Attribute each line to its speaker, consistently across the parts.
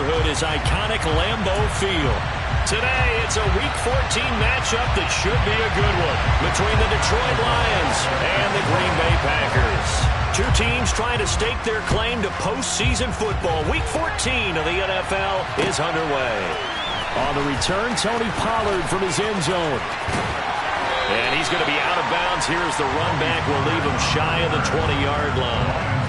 Speaker 1: neighborhood is iconic Lambeau Field. Today, it's a Week 14 matchup that should be a good one between the Detroit Lions and the Green Bay Packers. Two teams trying to stake their claim to postseason football. Week 14 of the NFL is underway.
Speaker 2: On the return, Tony Pollard from his end zone.
Speaker 1: And he's going to be out of bounds. Here's the run back. Will leave him shy of the 20-yard line.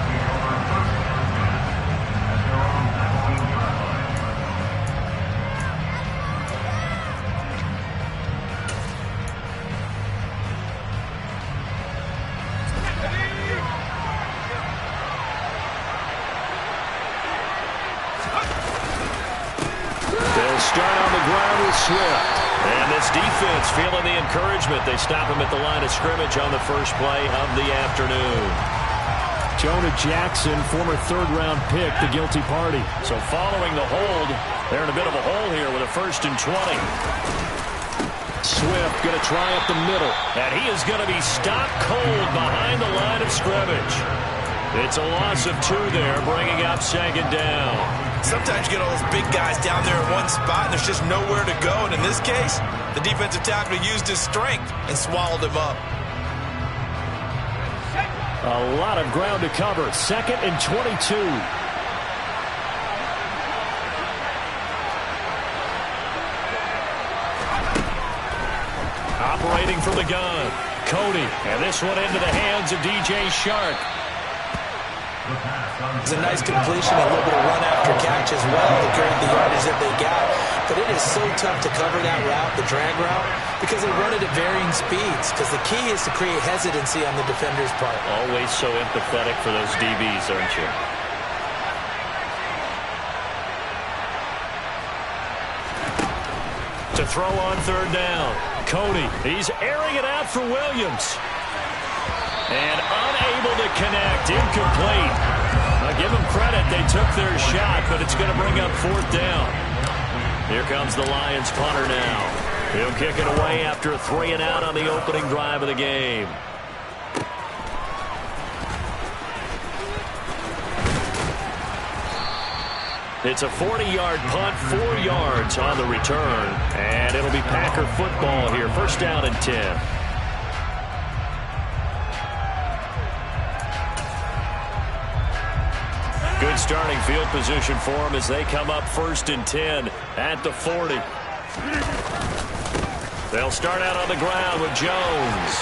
Speaker 1: Start on the ground with Swift. And this defense feeling the encouragement. They stop him at the line of scrimmage on the first play of the afternoon.
Speaker 2: Jonah Jackson, former third-round pick, the guilty party.
Speaker 1: So following the hold, they're in a bit of a hole here with a 1st and 20.
Speaker 2: Swift going to try up the middle.
Speaker 1: And he is going to be stopped cold behind the line of scrimmage. It's a loss of 2 there, bringing up 2nd down.
Speaker 3: Sometimes you get all those big guys down there in one spot, and there's just nowhere to go. And in this case, the defensive tackle used his strength and swallowed him up.
Speaker 2: A lot of ground to cover. 2nd and 22.
Speaker 1: Operating from the gun, Cody. And this one into the hands of DJ Shark.
Speaker 4: It's a nice completion, a little bit of run after catch as well to carry the yardage that they got. But it is so tough to cover that route, the drag route, because they run it at varying speeds. Because the key is to create hesitancy on the defender's part.
Speaker 1: Always so empathetic for those DBs, aren't you? To throw on 3rd down, Cody. He's airing it out for Williams. And unable to connect, incomplete. Now give them credit, they took their shot, but it's going to bring up 4th down. Here comes the Lions punter now. He'll kick it away after a 3-and-out on the opening drive of the game. It's a 40-yard punt, 4 yards on the return. And it'll be Packer football here, 1st down and 10. Good starting field position for them as they come up 1st and 10 at the 40. They'll start out on the ground with Jones.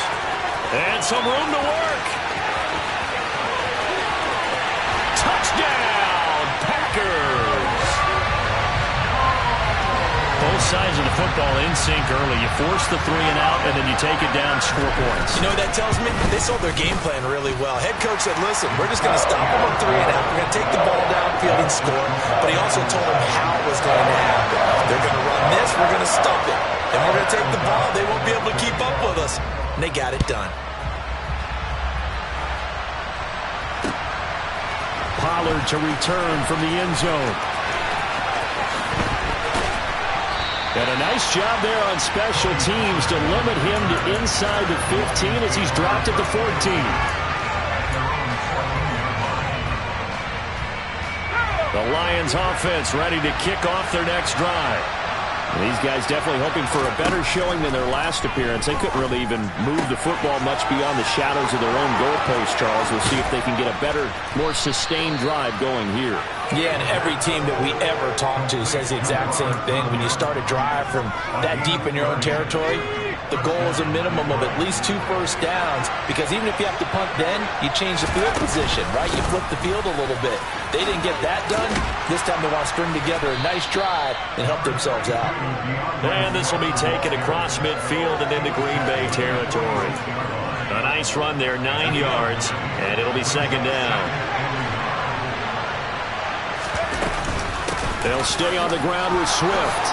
Speaker 1: And some room to work. Touchdown, Packers. Both sides of the football in sync early. You force the 3-and-out, and then you take it down, score points.
Speaker 4: You know what that tells me? They sold their game plan really well. Head coach said, listen, we're just going to stop them on 3-and-out. We're going to take the ball downfield and score. But he also told them how it was going to happen. They're going to run this. We're going to stop it. And we're going to take the ball. They won't be able to keep up with us. And they got it done.
Speaker 2: Pollard to return from the end zone. And a nice job there on special teams to limit him to inside the 15 as he's dropped at the 14. The Lions offense ready to kick off their next drive. These guys definitely hoping for a better showing than their last appearance. They couldn't really even move the football much beyond the shadows of their own goalpost, Charles. We'll see if they can get a better, more sustained drive going here.
Speaker 4: Yeah, and every team that we ever talk to says the exact same thing. When you start a drive from that deep in your own territory, the goal is a minimum of at least 2 first downs, because even if you have to punt then, you change the field position, right? You flip the field a little bit. They didn't get that done. This time they want to string together a nice drive and help themselves out.
Speaker 1: And this will be taken across midfield and into Green Bay territory. A nice run there, 9 yards, and it'll be 2nd down. They'll stay on the ground with Swift.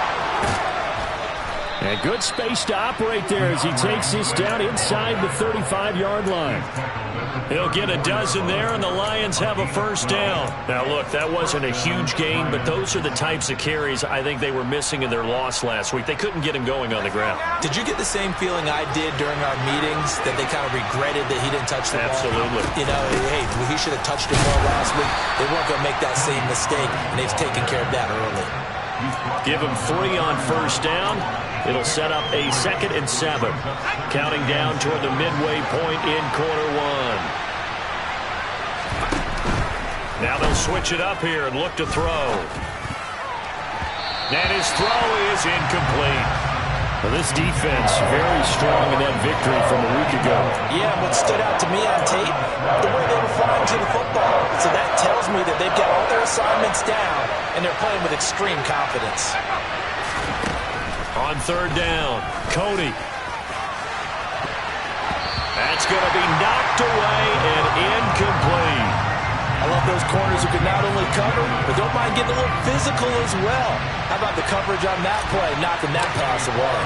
Speaker 2: And good space to operate there as he takes this down inside the 35-yard line.
Speaker 1: He'll get a dozen there, and the Lions have a first down. Now, look, that wasn't a huge gain, but those are the types of carries I think they were missing in their loss last week. They couldn't get him going on the ground.
Speaker 4: Did you get the same feeling I did during our meetings, that they kind of regretted that he didn't touch the ball?
Speaker 1: Absolutely.
Speaker 4: You know, hey, he should have touched it more last week. They weren't going to make that same mistake, and they've taken care of that early.
Speaker 1: Give him 3 on first down. It'll set up a 2nd and 7. Counting down toward the midway point in quarter 1. Now they'll switch it up here and look to throw. And his throw is incomplete.
Speaker 2: Well, this defense very strong in that victory from a week ago.
Speaker 4: Yeah, what stood out to me on tape, the way they were flying to the football. So that tells me that they've got all their assignments down, and they're playing with extreme confidence.
Speaker 1: On 3rd down, Cody. That's going to be knocked away and incomplete.
Speaker 4: I love those corners who can not only cover, but don't mind getting a little physical as well. How about the coverage on that play, knocking that pass away?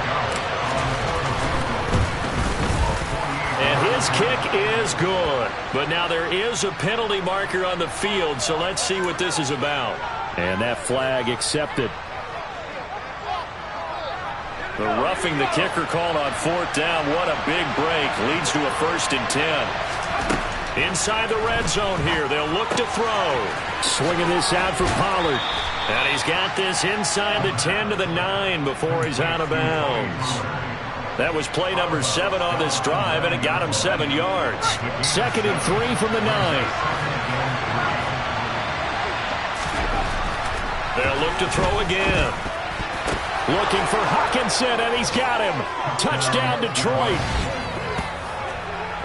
Speaker 1: And his kick is good. But now there is a penalty marker on the field, so let's see what this is about.
Speaker 2: And that flag accepted.
Speaker 1: The roughing the kicker called on 4th down. What a big break. Leads to a 1st and 10. Inside the red zone here. They'll look to throw.
Speaker 2: Swinging this out for Pollard.
Speaker 1: And he's got this inside the 10 to the 9 before he's out of bounds. That was play number 7 on this drive, and it got him 7 yards.
Speaker 2: 2nd and 3 from the 9.
Speaker 1: They'll look to throw again.
Speaker 2: Looking for Hawkinson, and he's got him. Touchdown, Detroit.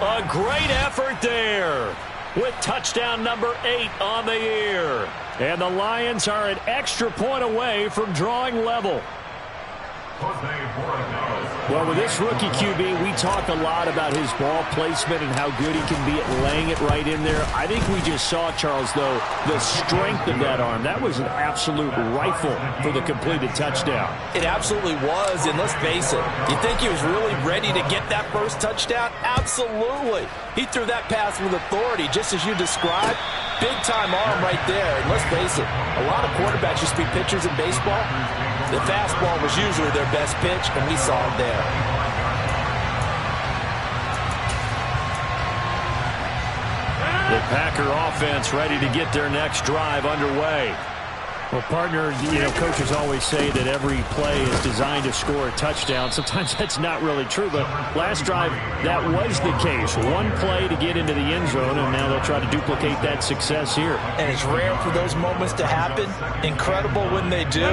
Speaker 1: A great effort there with touchdown number 8 on the year.
Speaker 2: And the Lions are an extra point away from drawing level. Well, with this rookie QB, we talk a lot about his ball placement and how good he can be at laying it right in there. I think we just saw, Charles, though, the strength of that arm. That was an absolute rifle for the completed touchdown.
Speaker 4: It absolutely was, and let's face it, you think he was really ready to get that first touchdown? Absolutely. He threw that pass with authority, just as you described. Big-time arm right there, and let's face it, a lot of quarterbacks used to be pitchers in baseball. The fastball was usually their best pitch, and we saw it there.
Speaker 1: The Packer offense ready to get their next drive underway.
Speaker 2: Well, partner, coaches always say that every play is designed to score a touchdown. Sometimes that's not really true, but last drive, that was the case. One play to get into the end zone, and now they'll try to duplicate that success here.
Speaker 4: And it's rare for those moments to happen. Incredible when they do.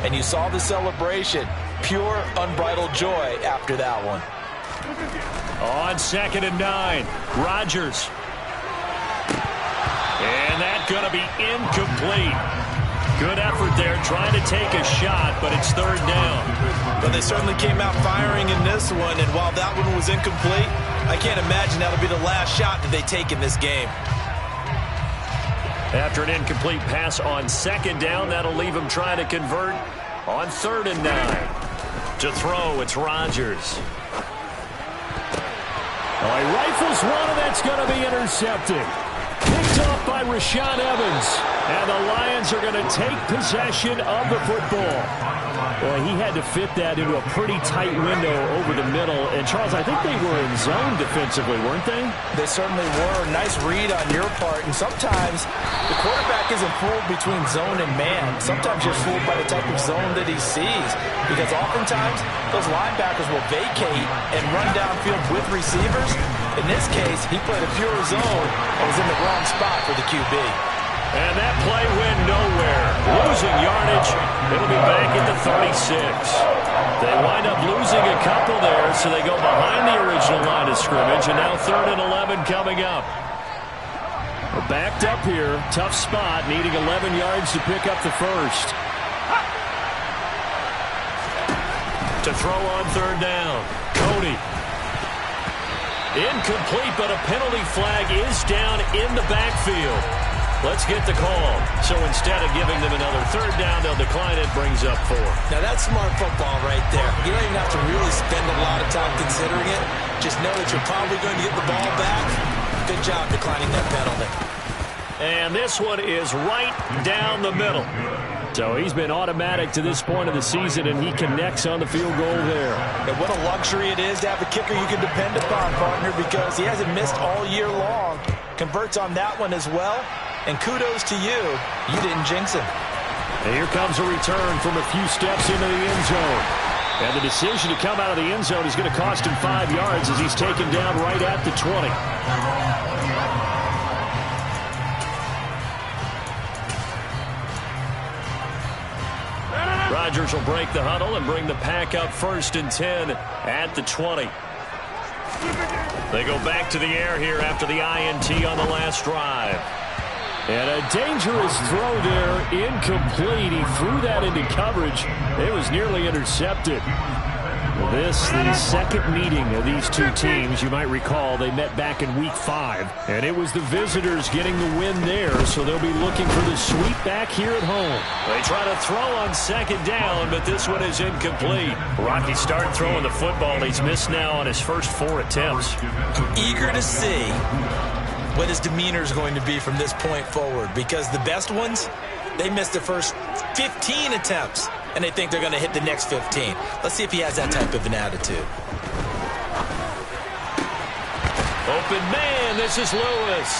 Speaker 4: And you saw the celebration. Pure, unbridled joy after that one.
Speaker 1: On 2nd and 9, Rodgers. And that's going to be incomplete. Good effort there, trying to take a shot, but it's 3rd down.
Speaker 3: But they certainly came out firing in this one, and while that one was incomplete, I can't imagine that'll be the last shot that they take in this game.
Speaker 1: After an incomplete pass on 2nd down, that'll leave him trying to convert on 3rd and 9. To throw, it's Rodgers.
Speaker 2: Oh, he rifles one, and that's going to be intercepted. Picked off by Rashaan Evans. And the Lions are going to take possession of the football. Well, he had to fit that into a pretty tight window over the middle. And, Charles, I think they were in zone defensively, weren't they?
Speaker 4: They certainly were. Nice read on your part. And sometimes the quarterback isn't fooled between zone and man. Sometimes you're fooled by the type of zone that he sees. Because oftentimes those linebackers will vacate and run downfield with receivers. In this case, he played a pure zone and was in the wrong spot for the QB.
Speaker 1: And that play went nowhere. Losing yardage. It'll be back at the 36. They wind up losing a couple there, so they go behind the original line of scrimmage, and now 3rd and 11 coming up.
Speaker 2: We're backed up here. Tough spot, needing 11 yards to pick up the first.
Speaker 1: To throw on 3rd down. Cody. Incomplete, but a penalty flag is down in the backfield. Let's get the call. So instead of giving them another third down, they'll decline it. Brings up 4.
Speaker 4: Now, that's smart football right there. You don't even have to really spend a lot of time considering it. Just know that you're probably going to get the ball back. Good job declining that penalty.
Speaker 1: And this one is right down the middle. So he's been automatic to this point of the season, and he connects on the field goal there.
Speaker 4: And what a luxury it is to have a kicker you can depend upon, partner, because he hasn't missed all year long. Converts on that one as well. And kudos to you. You didn't jinx him.
Speaker 1: And here comes a return from a few steps into the end zone. And the decision to come out of the end zone is going to cost him 5 yards as he's taken down right at the 20. Rodgers will break the huddle and bring the pack up 1st and 10 at the 20. They go back to the air here after the INT on the last drive. And a dangerous throw there, incomplete. He threw that into coverage. It was nearly intercepted. This, the second meeting of these two teams. You might recall they met back in Week 5. And it was the visitors getting the win there, so they'll be looking for the sweep back here at home. They try to throw on 2nd down, but this one is incomplete. Rocky started throwing the football, and he's missed now on his first 4 attempts.
Speaker 4: I'm eager to see what his demeanor is going to be from this point forward, because the best ones, they missed the first 15 attempts, and they think they're going to hit the next 15. Let's see if he has that type of an attitude.
Speaker 1: Open man, this is Lewis.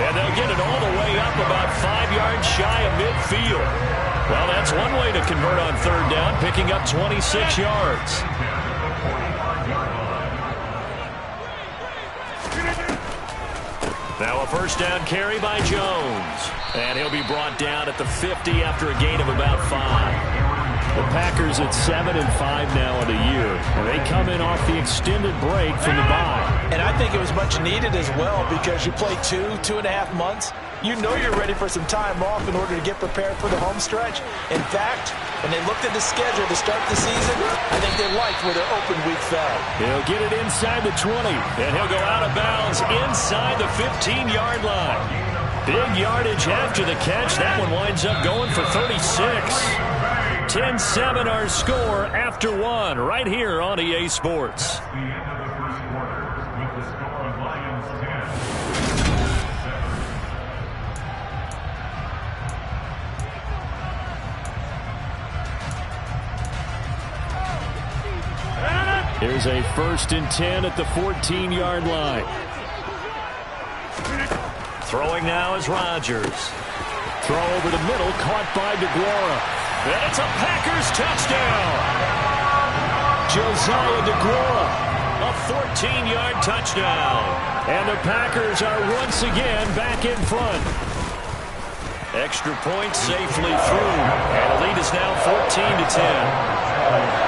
Speaker 1: And they'll get it all the way up about 5 yards shy of midfield. Well, that's one way to convert on 3rd down, picking up 26 yards. Now a 1st down carry by Jones. And he'll be brought down at the 50 after a gain of about 5. The Packers at 7-5 now in the year. And they come in off the extended break from the bye.
Speaker 4: And I think it was much needed as well, because you play 2.5 months. You know you're ready for some time off in order to get prepared for the home stretch. In fact, when they looked at the schedule to start the season, I think they liked where their open week fell.
Speaker 1: He'll get it inside the 20, and he'll go out of bounds inside the 15-yard line. Big yardage after the catch. That one winds up going for 36. 10-7 our score after 1 right here on EA Sports. Here's a 1st and 10 at the 14-yard line. Throwing now is Rodgers. Throw over the middle, caught by DeGuara. And it's a Packers touchdown. Josiah DeGuara, a 14-yard touchdown. And the Packers are once again back in front. Extra point safely through. And the lead is now 14-10.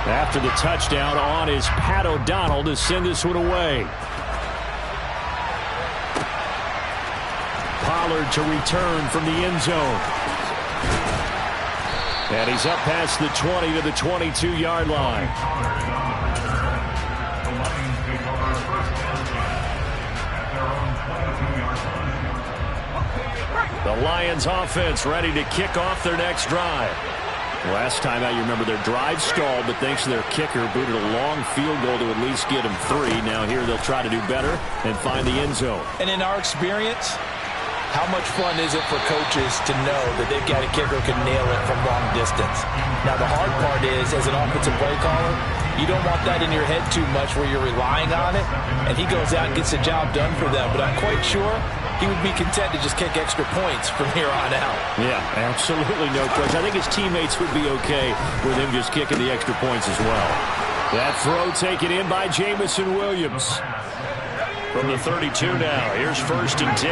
Speaker 1: After the touchdown on is Pat O'Donnell to send this one away. Pollard to return from the end zone. And he's up past the 20 to the 22-yard line. The Lions offense ready to kick off their next drive. Last time out, you remember their drive stalled, but thanks to their kicker, booted a long field goal to at least get them 3. Now here they'll try to do better and find the end zone.
Speaker 4: And in our experience, how much fun is it for coaches to know that they've got a kicker who can nail it from long distance? Now the hard part is, as an offensive play caller, you don't want that in your head too much where you're relying on it, and he goes out and gets the job done for them. But I'm quite sure he would be content to just kick extra points from here on out.
Speaker 1: Yeah, absolutely no question. I think his teammates would be okay with him just kicking the extra points as well. That throw taken in by Jamison Williams. From the 32 now, here's 1st and 10.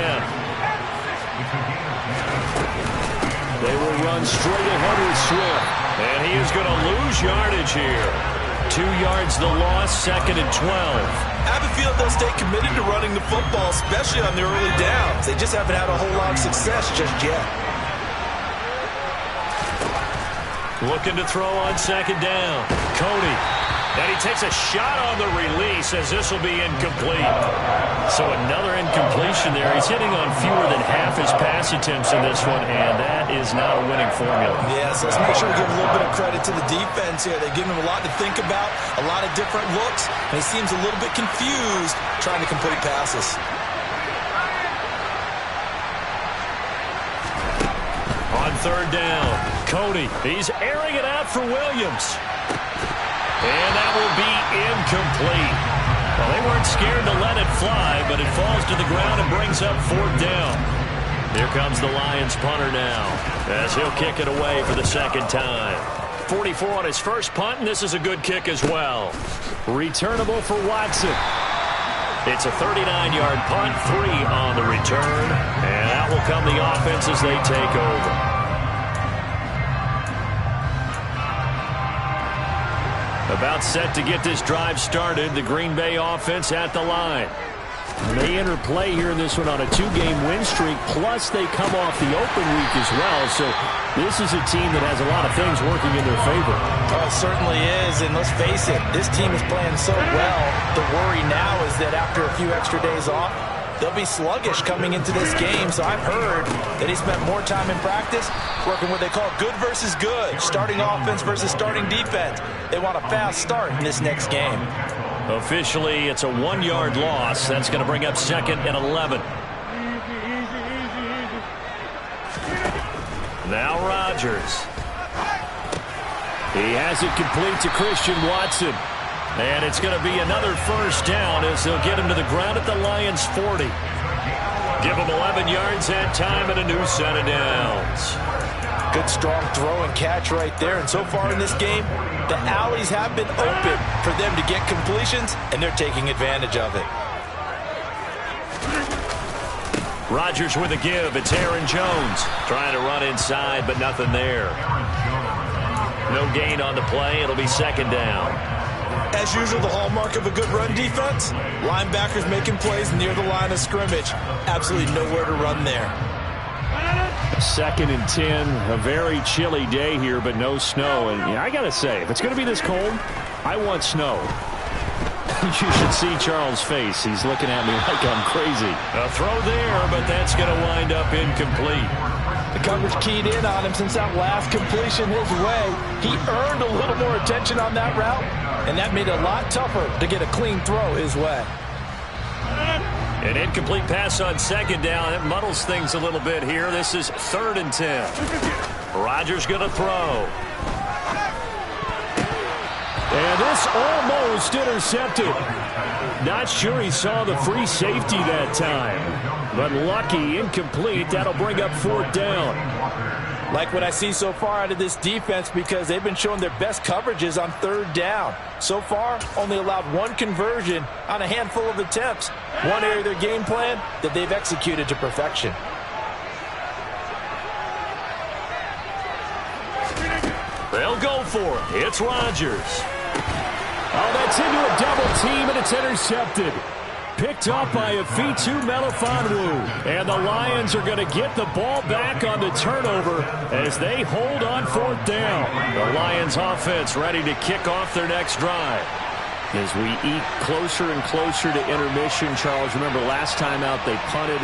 Speaker 1: They will run straight ahead with Swift. And he is going to lose yardage here. 2 yards the loss, 2nd and 12.
Speaker 3: I have a feeling they'll stay committed to running the football, especially on their early downs. They just haven't had a whole lot of success just yet.
Speaker 1: Looking to throw on second down. Cody. And he takes a shot on the release as this will be incomplete. So another incompletion there. He's hitting on fewer than half his pass attempts in this one, and that is not a winning formula.
Speaker 3: Yes, let's make sure we give a little bit of credit to the defense here. They give him a lot to think about, a lot of different looks, and he seems a little bit confused trying to complete passes.
Speaker 1: On third down, Cody. He's airing it out for Williams. And that will be incomplete. Well, they weren't scared to let it fly, but it falls to the ground and brings up fourth down. Here comes the Lions punter now, as he'll kick it away for the second time. 44 on his first punt, and this is a good kick as well. Returnable for Watson. It's a 39-yard punt, 3 on the return, and that will come the offense as they take over. About set to get this drive started, the Green Bay offense at the line.
Speaker 2: They enter play here in this one on a 2-game win streak, plus they come off the open week as well. So this is a team that has a lot of things working in their favor.
Speaker 4: Oh, it certainly is, and let's face it, this team is playing so well. The worry now is that after a few extra days off, they'll be sluggish coming into this game. So I've heard that he spent more time in practice working what they call good versus good, starting offense versus starting defense. They want a fast start in this next game.
Speaker 1: Officially, it's a 1-yard loss. That's going to bring up second and 11. Now Rodgers. He has it complete to Christian Watson. And it's going to be another first down as they'll get him to the ground at the Lions' 40. Give him 11 yards that time and a new set of downs.
Speaker 4: Good strong throw and catch right there. And so far in this game, the alleys have been open for them to get completions, and they're taking advantage of it.
Speaker 1: Rodgers with a give. It's Aaron Jones trying to run inside, but nothing there. No gain on the play. It'll be second down.
Speaker 3: As usual, the hallmark of a good run defense, linebackers making plays near the line of scrimmage. Absolutely nowhere to run there.
Speaker 2: Second and 10, a very chilly day here, but no snow. And yeah, I got to say, if it's going to be this cold, I want snow. You should see Charles' face. He's looking at me like I'm crazy.
Speaker 1: A throw there, but that's going to wind up incomplete.
Speaker 4: The coverage keyed in on him since that last completion his way. He earned a little more attention on that route, and that made it a lot tougher to get a clean throw his way.
Speaker 1: An incomplete pass on second down. It muddles things a little bit here. This is third and 10. Rodgers going to throw.
Speaker 2: And this almost intercepted. Not sure he saw the free safety that time. But lucky, incomplete. That'll bring up fourth down.
Speaker 4: Like what I see so far out of this defense, because they've been showing their best coverages on third down. So far, only allowed one conversion on a handful of attempts. One area of their game plan that they've executed to perfection.
Speaker 1: They'll go for it. It's Rodgers.
Speaker 2: Oh, that's into a double team, and it's intercepted. Picked up by Afitu Melifonwu. And the Lions are going to get the ball back on the turnover as they hold on fourth down.
Speaker 1: The Lions offense ready to kick off their next drive.
Speaker 2: As we eat closer and closer to intermission, Charles, remember last time out they punted.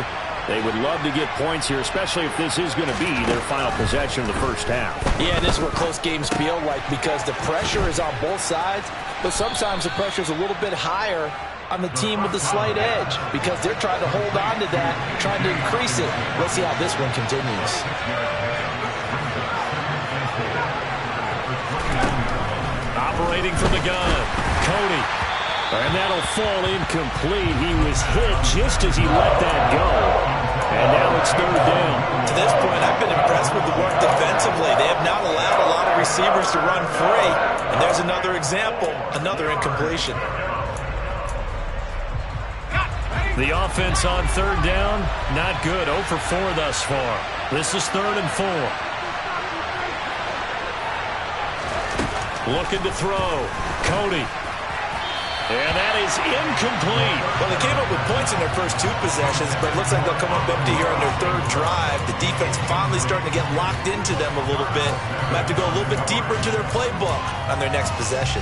Speaker 2: They would love to get points here, especially if this is going to be their final possession of the first half.
Speaker 4: Yeah, this is what close games feel like because the pressure is on both sides, but sometimes the pressure is a little bit higher on the team with the slight edge because they're trying to hold on to that, trying to increase it. Let's see how this one continues.
Speaker 1: Operating from the gun, Cody.
Speaker 2: And that'll fall incomplete. He was hit just as he let that go. And now it's third down.
Speaker 3: To this point, I've been impressed with the work defensively. They have not allowed a lot of receivers to run free. And there's another example, another incompletion.
Speaker 1: The offense on third down, not good. 0 for 4 thus far. This is third and 4. Looking to throw. Cody. And that is incomplete.
Speaker 3: Well, they came up with points in their first 2 possessions, but it looks like they'll come up empty here on their 3rd drive. The defense finally starting to get locked into them a little bit. Might have to go a little bit deeper into their playbook on their next possession.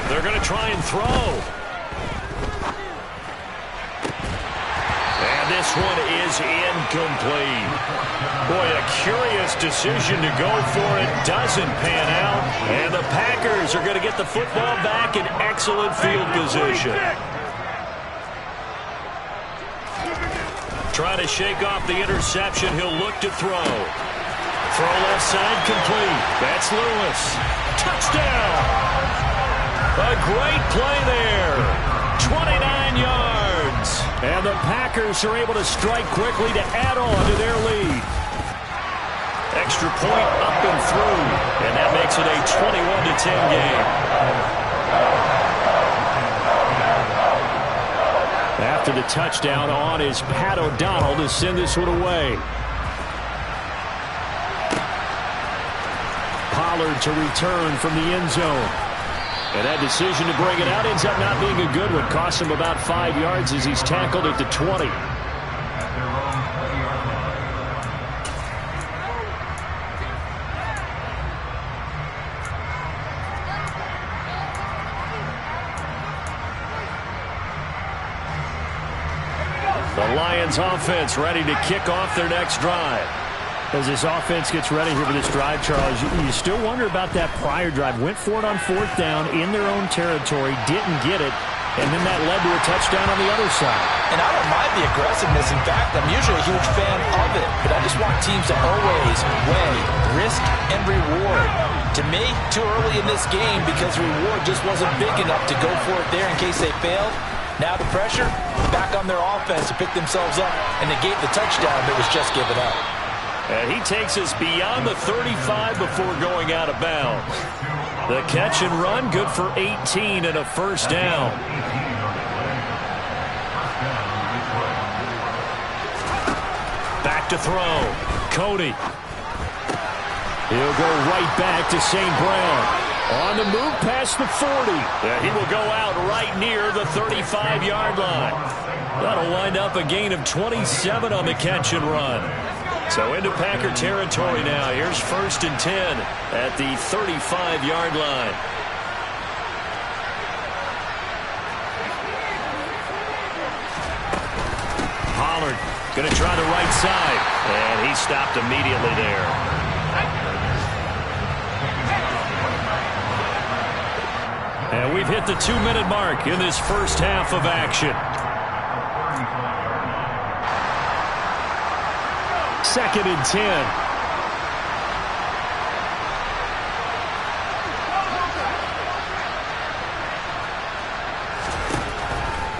Speaker 1: They're going to try and throw. And this one is incomplete. Boy, a curious decision to go for it. Doesn't pan out. And the Packers are going to get the football back in excellent field position. Trying to shake off the interception. He'll look to throw. Throw left side complete. That's Lewis. Touchdown. A great play there. 29 yards. And the Packers are able to strike quickly to add on to their lead. Extra point up and through. And that makes it a 21-10 game. After the touchdown, on is Pat O'Donnell to send this one away. Pollard to return from the end zone. And that decision to bring it out ends up not being a good one. Costs him about 5 yards as he's tackled at the 20. The Lions offense ready to kick off their next drive. As this offense gets ready here for this drive, Charles, you still wonder about that prior drive. Went for it on 4th down in their own territory, didn't get it, and then that led to a touchdown on the other side.
Speaker 4: And I don't mind the aggressiveness. In fact, I'm usually a huge fan of it, but I just want teams to always weigh risk and reward. To me, too early in this game because the reward just wasn't big enough to go for it there in case they failed. Now the pressure, back on their offense to pick themselves up and negate the touchdown that was just given up.
Speaker 1: And he takes us beyond the 35 before going out of bounds. The catch and run, good for 18 and a first down. Back to throw. Cody. He'll go right back to St. Brown. On the move past the 40. And he will go out right near the 35-yard line. That'll wind up a gain of 27 on the catch and run. So into Packer territory now. Here's 1st and 10 at the 35-yard line. Pollard going to try the right side. And he stopped immediately there. And we've hit the 2-minute mark in this first half of action. 2nd and 10.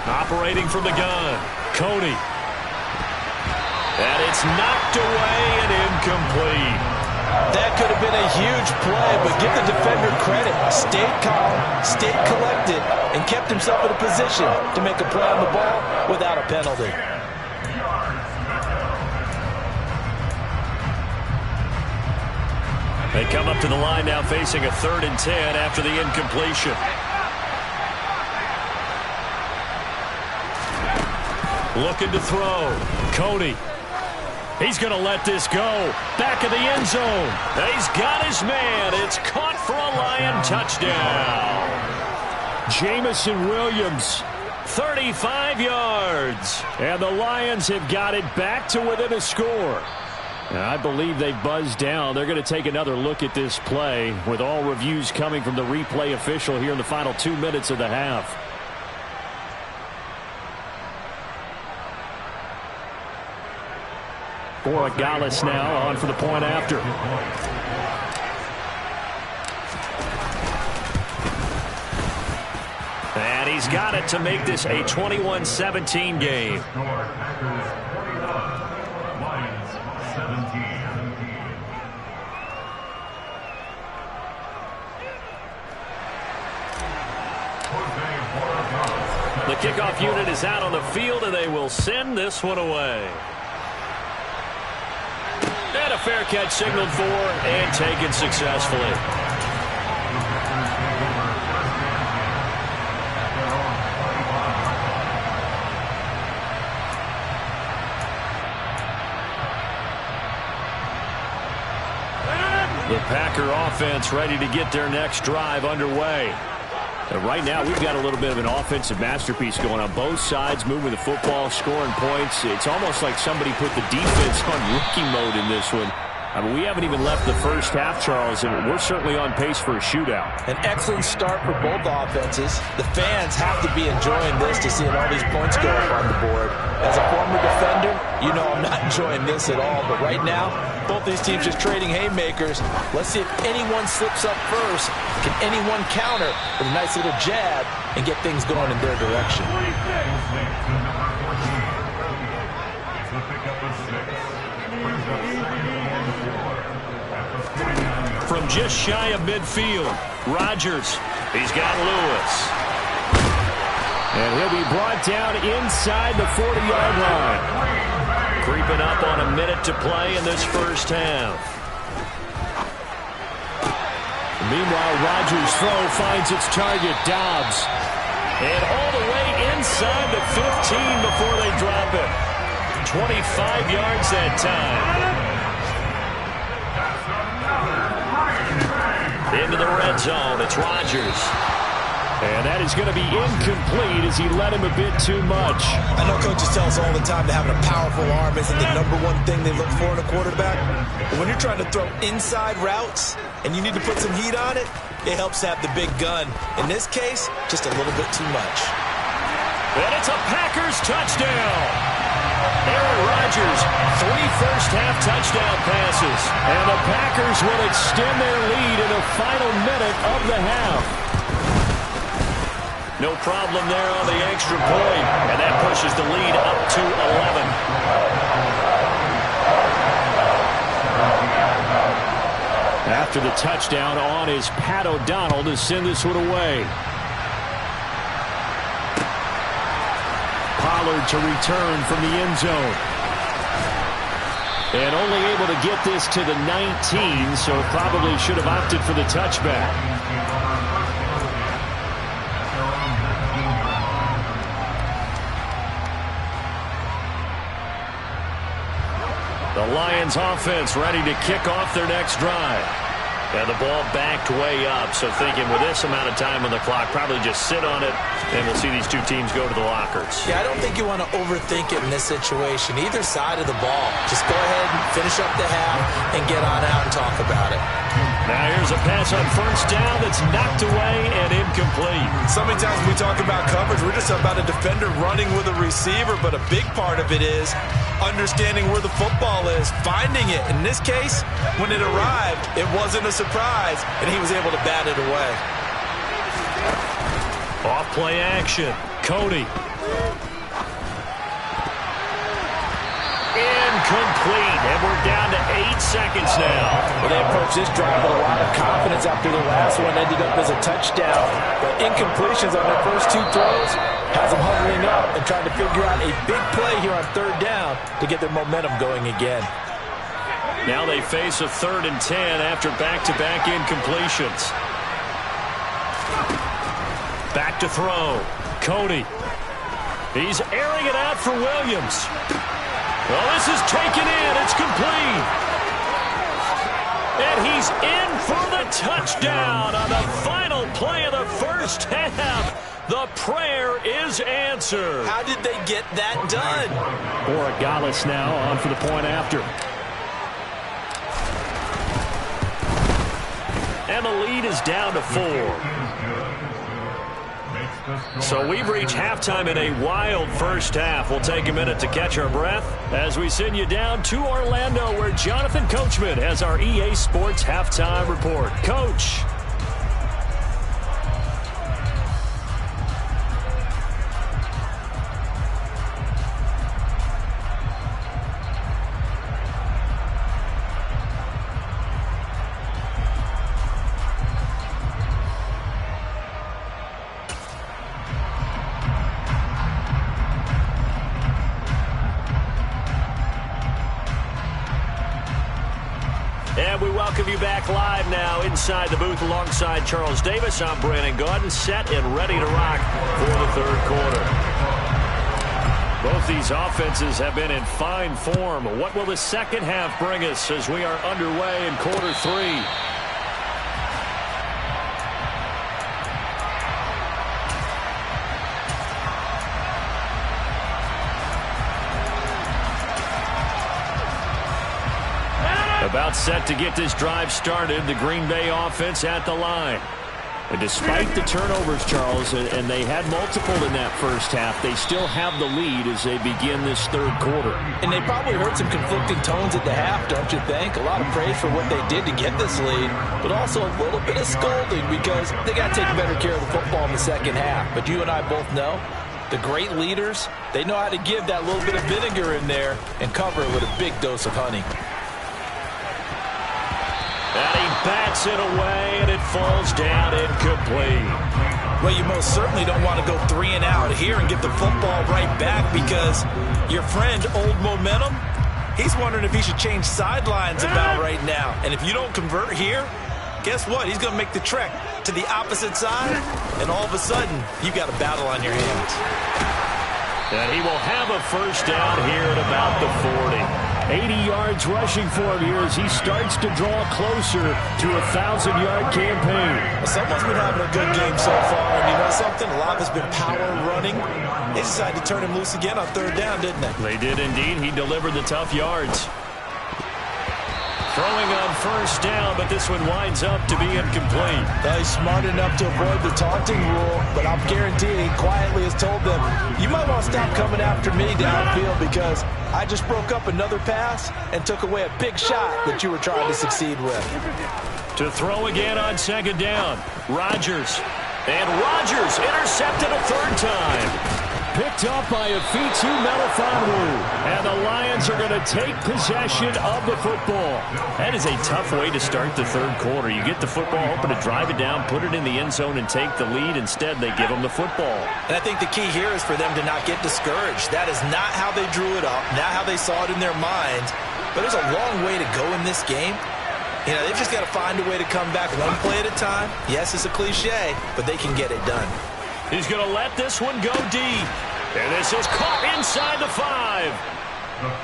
Speaker 1: Operating from the gun. Cody. And it's knocked away and incomplete.
Speaker 4: That could have been a huge play, but give the defender credit. Stayed calm, stayed collected, and kept himself in a position to make a play on the ball without a penalty.
Speaker 1: They come up to the line now facing a 3rd and 10 after the incompletion. Looking to throw. Cody. He's going to let this go. Back of the end zone. He's got his man. It's caught for a Lion touchdown. Jamison Williams, 35 yards. And the Lions have got it back to within a score. And I believe they've buzzed down. They're going to take another look at this play with all reviews coming from the replay official here in the final 2 minutes of the half. Borregales now on for the point after. And he's got it to make this a 21-17 game. kickoff unit is out on the field, and they will send this one away. And a fair catch signaled for and taken successfully. The Packer offense ready to get their next drive underway. And right now, we've got a little bit of an offensive masterpiece going on both sides, moving the football, scoring points. It's almost like somebody put the defense on rookie mode in this one. I mean, we haven't even left the first half, Charles, and we're certainly on pace for a shootout.
Speaker 4: An excellent start for both offenses. The fans have to be enjoying this to see all these points go up on the board. As a former defender, you know I'm not enjoying this at all. But right now, both these teams just trading haymakers. Let's see if anyone slips up first. Can anyone counter with a nice little jab and get things going in their direction?
Speaker 1: From just shy of midfield, Rodgers. He's got Lewis.
Speaker 2: And he'll be brought down inside the 40-yard line.
Speaker 1: Creeping up on a minute to play in this first half.
Speaker 2: Meanwhile, Rodgers' throw finds its target, Dobbs.
Speaker 1: And all the way inside the 15 before they drop it. 25 yards that time. Into the red zone, it's Rodgers.
Speaker 2: And that is going to be incomplete as he led him a bit too much.
Speaker 3: I know coaches tell us all the time that having a powerful arm isn't the #1 thing they look for in a quarterback. But when you're trying to throw inside routes and you need to put some heat on it, it helps have the big gun. In this case, just a little bit too much.
Speaker 1: And it's a Packers touchdown. Aaron Rodgers, 3 first-half touchdown passes.
Speaker 2: And the Packers will extend their lead in the final minute of the half.
Speaker 1: No problem there on the extra point. And that pushes the lead up to 11.
Speaker 2: After the touchdown on is Pat O'Donnell to send this one away. Pollard to return from the end zone. And only able to get this to the 19, so probably should have opted for the touchback.
Speaker 1: The Lions offense ready to kick off their next drive. And the ball backed way up, so thinking with this amount of time on the clock, probably just sit on it, and we'll see these two teams go to the lockers.
Speaker 4: Yeah, I don't think you want to overthink it in this situation. Either side of the ball. Just go ahead and finish up the half and get on out and talk about it.
Speaker 1: Now here's a pass on first down that's knocked away and incomplete.
Speaker 3: So many times when we talk about coverage, we're just about a defender running with a receiver, but a big part of it is understanding where the football is, finding it. In this case, when it arrived, it wasn't a surprise, and he was able to bat it away.
Speaker 1: Off play action. Cody. Incomplete, and we're down to 8 seconds now.
Speaker 4: Well, they approached this drive with a lot of confidence after the last one ended up as a touchdown. But incompletions on their first 2 throws has them hovering up and trying to figure out a big play here on 3rd down to get their momentum going again.
Speaker 1: Now they face a 3rd and 10 after back-to-back incompletions. Back to throw. Cody. He's airing it out for Williams. Well, this is taken in. It's complete. And he's in for the touchdown on the final play of the first half. The prayer is answered.
Speaker 3: How did they get that done?
Speaker 2: Borregales now on for the point after.
Speaker 1: And the lead is down to 4. So we've reached halftime in a wild first half. We'll take a minute to catch our breath as we send you down to Orlando, where Jonathan Coachman has our EA Sports Halftime Report. Coach. And we welcome you back live now inside the booth alongside Charles Davis. I'm Brandon Gaudin, set and ready to rock for the third quarter. Both these offenses have been in fine form. What will the second half bring us as we are underway in quarter three? About set to get this drive started, the Green Bay offense at the line. And despite the turnovers, Charles, and they had multiple in that first half, they still have the lead as they begin this third quarter.
Speaker 4: And they probably heard some conflicting tones at the half, don't you think? A lot of praise for what they did to get this lead, but also a little bit of scolding because they got to take better care of the football in the second half. But you and I both know the great leaders, they know how to give that little bit of vinegar in there and cover it with a big dose of honey.
Speaker 1: And he bats it away, and it falls down incomplete.
Speaker 3: Well, you most certainly don't want to go 3 and out here and give the football right back because your friend, Old Momentum, he's wondering if he should change sidelines about right now. And if you don't convert here, guess what? He's going to make the trek to the opposite side, and all of a sudden, you've got a battle on your hands.
Speaker 1: And he will have a first down here at about the 40. 80 yards rushing for him here as he starts to draw closer to a 1,000-yard campaign.
Speaker 3: Well, someone's been having a good game so far, and you know something? A lot has been power running. They decided to turn him loose again on third down, didn't they?
Speaker 1: They did indeed. He delivered the tough yards. Throwing on first down, but this one winds up to be incomplete.
Speaker 3: He's smart enough to avoid the taunting rule, but I'm guaranteeing he quietly has told them, you might want to stop coming after me downfield because I just broke up another pass and took away a big shot that you were trying to succeed with.
Speaker 1: To throw again on second down, Rodgers. And Rodgers intercepted a third time. Picked up by Afitu Melifonwu. And the Lions are going to take possession of the football. That is a tough way to start the third quarter. You get the football, hoping to drive it down, put it in the end zone, and take the lead. Instead, they give them the football.
Speaker 3: And I think the key here is for them to not get discouraged. That is not how they drew it up, not how they saw it in their minds. But there's a long way to go in this game. You know, they've just got to find a way to come back one play at a time. Yes, it's a cliche, but they can get it done.
Speaker 1: He's going to let this one go deep. And this is caught inside the 5.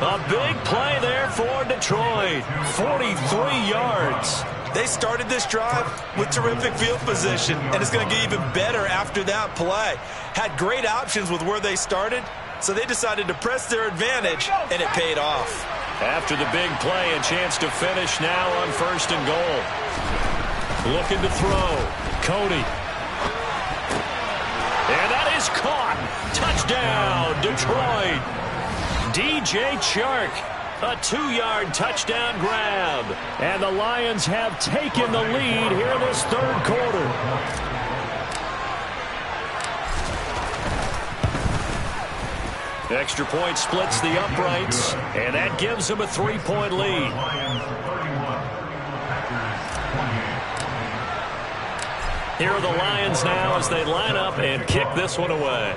Speaker 1: A big play there for Detroit. 43 yards.
Speaker 3: They started this drive with terrific field position, and it's going to get even better after that play. Had great options with where they started, so they decided to press their advantage, and it paid off.
Speaker 1: After the big play, a chance to finish now on first and goal. Looking to throw. Cody. And that is caught. Touchdown, Detroit. DJ Chark, a 2-yard touchdown grab. And the Lions have taken the lead here in this third quarter. Extra point splits the uprights, and that gives them a 3-point lead. Here are the Lions now as they line up and kick this one away.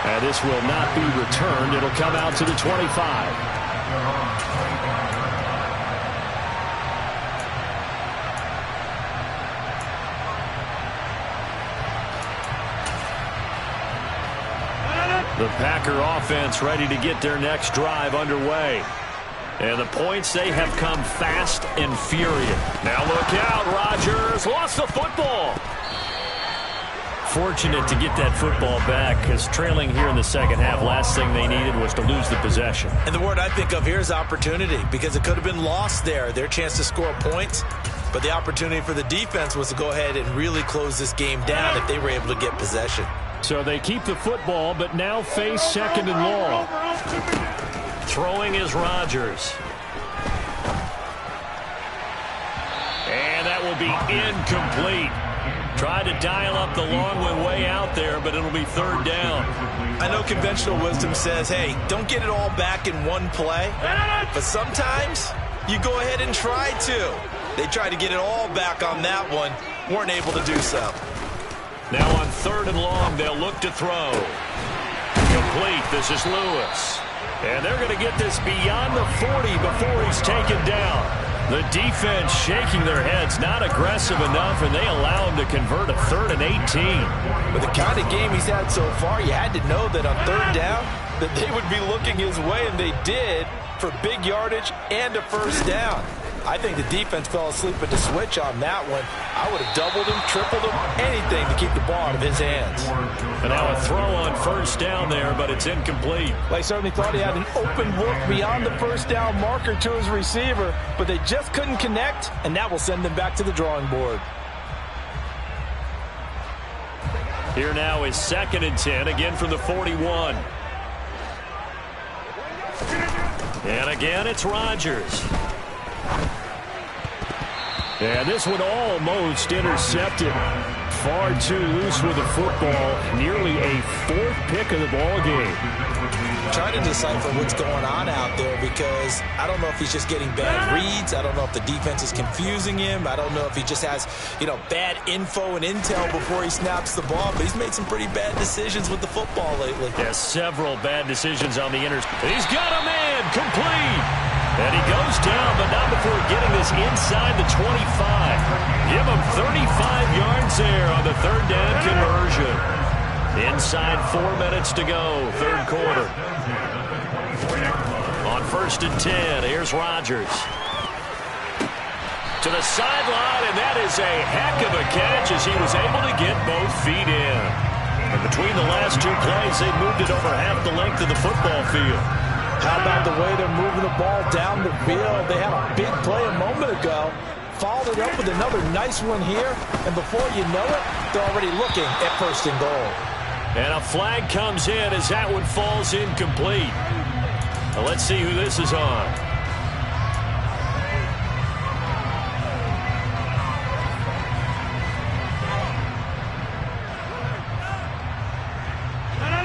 Speaker 1: And this will not be returned. It'll come out to the 25. The Packer offense ready to get their next drive underway. And the points, they have come fast and furious. Now look out, Rodgers lost the football. Fortunate to get that football back because trailing here in the second half, last thing they needed was to lose the possession.
Speaker 3: And the word I think of here is opportunity because it could have been lost there, their chance to score points. But the opportunity for the defense was to go ahead and really close this game down if they were able to get possession.
Speaker 1: So they keep the football, but now face second and long. Throwing is Rodgers. And that will be incomplete. Tried to dial up the long way out there, but it'll be third down.
Speaker 3: I know conventional wisdom says, hey, don't get it all back in one play. But sometimes you go ahead and try to. They tried to get it all back on that one. Weren't able to do so.
Speaker 1: Now on third and long, they'll look to throw. Complete. This is Lewis. And they're going to get this beyond the 40 before he's taken down. The defense shaking their heads, not aggressive enough, and they allow him to convert a 3rd and 18.
Speaker 4: With the kind of game he's had so far, you had to know that on 3rd down that they would be looking his way, and they did, for big yardage and a 1st down. I think the defense fell asleep at the switch on that one. I would have doubled him, tripled him, anything to keep the ball out of his hands.
Speaker 1: And now a throw on 1st down there, but it's incomplete.
Speaker 4: They certainly thought he had an open look beyond the 1st down marker to his receiver, but they just couldn't connect, and that will send them back to the drawing board.
Speaker 1: Here now is 2nd and 10, again from the 41. And again, it's Rodgers. And this one almost intercepted. Far too loose with the football. Nearly a 4th pick of the ball game.
Speaker 3: Trying to decipher what's going on out there, because I don't know if he's just getting bad reads. I don't know if the defense is confusing him. I don't know if he just has, bad info and intel before he snaps the ball. But he's made some pretty bad decisions with the football lately.
Speaker 1: Yeah, several bad decisions on the He's got a man complete. And he goes down, but not before getting this inside the 25. Give him 35 yards there on the 3rd down conversion. Inside 4 minutes to go, 3rd quarter. On 1st and 10, here's Rodgers. To the sideline, and that is a heck of a catch as he was able to get both feet in. And between the last 2 plays, they moved it over half the length of the football field.
Speaker 4: How about the way they're moving the ball down the field? They had a big play a moment ago. Followed it up with another nice one here. And before you know it, they're already looking at 1st and goal.
Speaker 1: And a flag comes in as that one falls incomplete. Now let's see who this is on.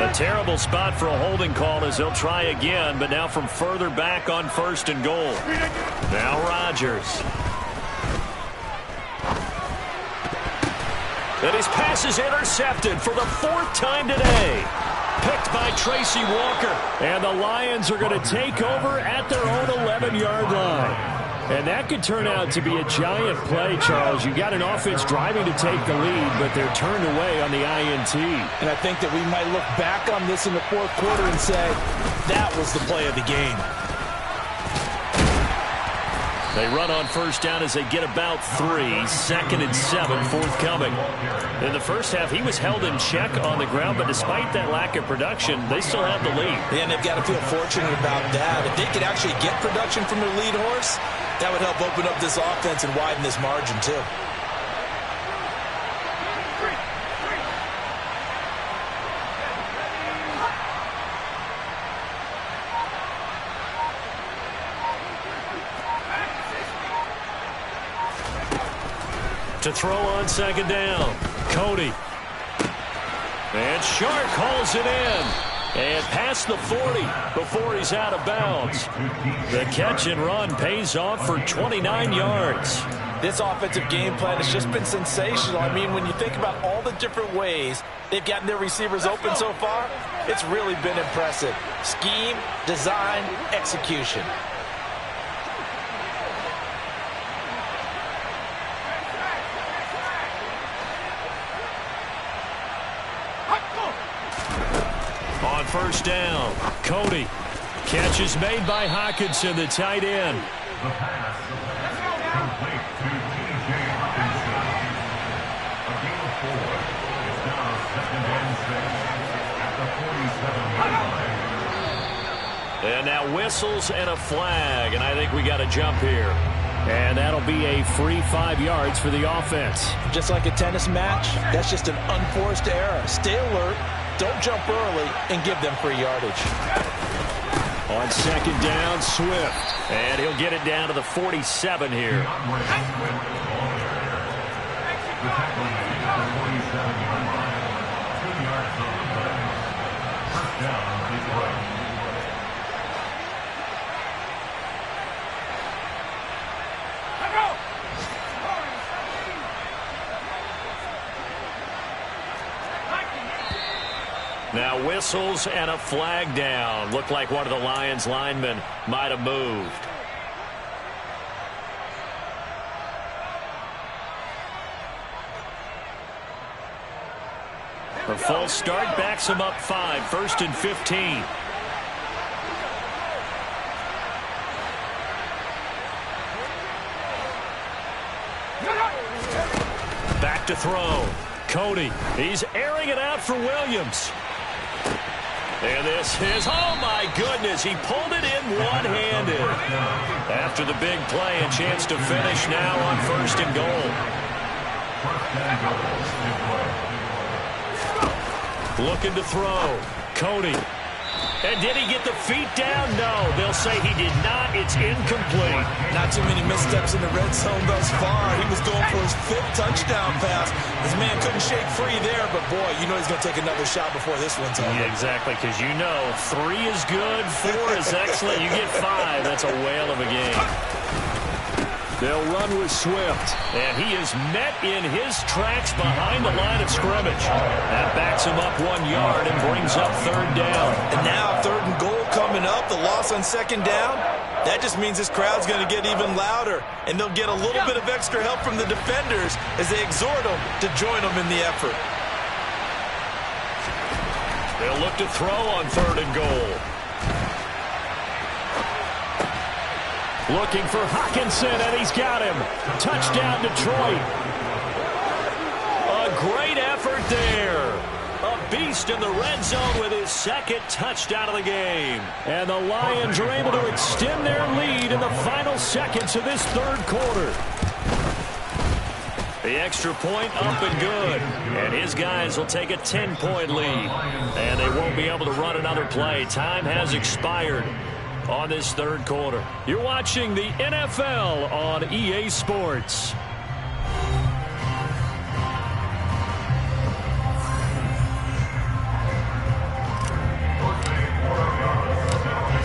Speaker 1: A terrible spot for a holding call as they'll try again, but now from further back on 1st and goal. Now Rodgers. And his pass is intercepted for the 4th time today. Picked by Tracy Walker. And the Lions are going to take over at their own 11-yard line. And that could turn out to be a giant play, Charles. You got an offense driving to take the lead, but they're turned away on the INT.
Speaker 4: And I think that we might look back on this in the 4th quarter and say, that was the play of the game.
Speaker 1: They run on 1st down as they get about 3. 2nd and 7 forthcoming. In the 1st half, he was held in check on the ground, but despite that lack of production, they still have the lead.
Speaker 3: Yeah, and they've got to feel fortunate about that. If they could actually get production from their lead horse, that would help open up this offense and widen this margin, too.
Speaker 1: To throw on 2nd down. Cody. And Shark hauls it in. And past the 40 before he's out of bounds. The catch and run pays off for 29 yards.
Speaker 4: This offensive game plan has just been sensational. I mean, when you think about all the different ways they've gotten their receivers open so far, it's really been impressive. Scheme, design, execution.
Speaker 1: On 1st down, Cody. Catch is made by Hockenson, the tight end.
Speaker 5: The pass complete to T.J. Hockenson. A gain of 4. It's now 2nd and 6 at the 47-yard line.
Speaker 1: And now whistles and a flag, and I think we got a jump here. And that'll be a free 5 yards for the offense.
Speaker 4: Just like a tennis match, that's just an unforced error. Stay alert, don't jump early, and give them free yardage.
Speaker 1: On 2nd down, Swift. And he'll get it down to the 47 here.
Speaker 5: The tackling at the 47-yard line. 2 yards on the play. 1st down, Detroit.
Speaker 1: Now whistles and a flag down. Looked like one of the Lions linemen might have moved. A false start backs him up 5, 1st and 15. Back to throw. Cody, he's airing it out for Williams. And this is, oh my goodness, he pulled it in one-handed. After the big play, a chance to finish now on 1st and goal. Looking to throw. Cody. And did he get the feet down? No, they'll say he did not. It's incomplete.
Speaker 3: Not too many missteps in the red zone thus far. He was going for his 5th touchdown pass. His man couldn't shake free there, but boy, you know he's going to take another shot before this one's over.
Speaker 1: Yeah, exactly, because you know 3 is good, 4 is excellent. You get 5, that's a whale of a game. They'll run with Swift. And he is met in his tracks behind the line of scrimmage. That backs him up 1 yard and brings up 3rd down.
Speaker 3: And now 3rd and goal coming up. The loss on 2nd down. That just means this crowd's going to get even louder. And they'll get a little bit of extra help from the defenders as they exhort them to join them in the effort.
Speaker 1: They'll look to throw on 3rd and goal. Looking for Hawkinson, and he's got him. Touchdown, Detroit. A great effort there. A beast in the red zone with his 2nd touchdown of the game. And the Lions are able to extend their lead in the final seconds of this 3rd quarter. The extra point up and good. And his guys will take a 10-point lead. And they won't be able to run another play. Time has expired on this 3rd quarter. You're watching the NFL on EA Sports.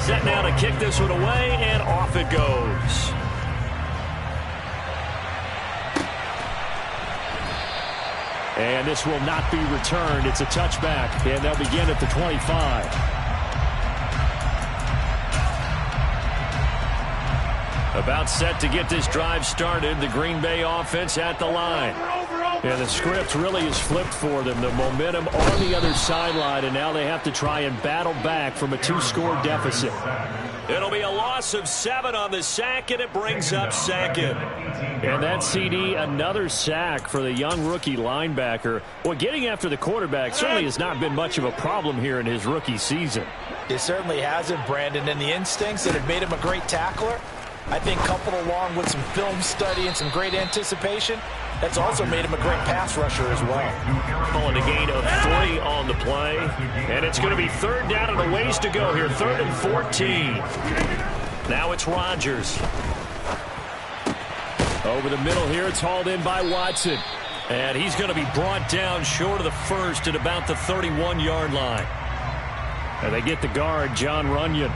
Speaker 1: Set now to kick this one away, and off it goes. And this will not be returned. It's a touchback, and they'll begin at the 25. About set to get this drive started. The Green Bay offense at the line. And the script really is flipped for them. The momentum on the other sideline, and now they have to try and battle back from a 2-score deficit. It'll be a loss of 7 on the sack, and it brings up 2nd. And that CD, another sack for the young rookie linebacker. Well, getting after the quarterback certainly has not been much of a problem here in his rookie season.
Speaker 4: It certainly hasn't, Brandon, and the instincts that have made him a great tackler, I think coupled along with some film study and some great anticipation, that's also made him a great pass rusher as well.
Speaker 1: Calling a gain of 3 on the play. And it's going to be 3rd down and a ways to go here. 3rd and 14. Now it's Rodgers. Over the middle here, it's hauled in by Watson. And he's going to be brought down short of the 1st at about the 31-yard line. And they get the guard, John Runyon.